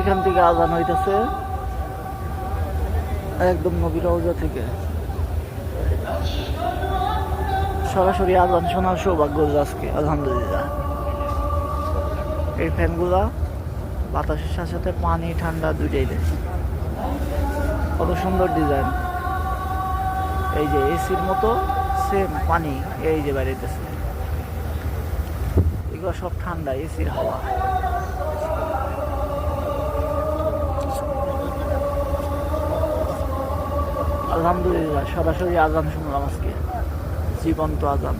এখান থেকে আজান হইতেছে একদম নবী রওজা থেকে। সরাসরি আজান শোনার সৌভাগ্য হলো আজকে, আলহামদুলিল্লাহ। এই ফ্যানগুলা বাতাসের সাথে সাথে পানি ঠান্ডা দুইটাই দেয়। কত সুন্দর ডিজাইন। এই যে এসির মতো সেম পানি এই যে বেড়াইতেছে। এগুলো সব ঠান্ডা এসির হাওয়া। আলহামদুলিল্লাহ, সরাসরি আজান শুনলাম আজকে, জীবন্ত আজান।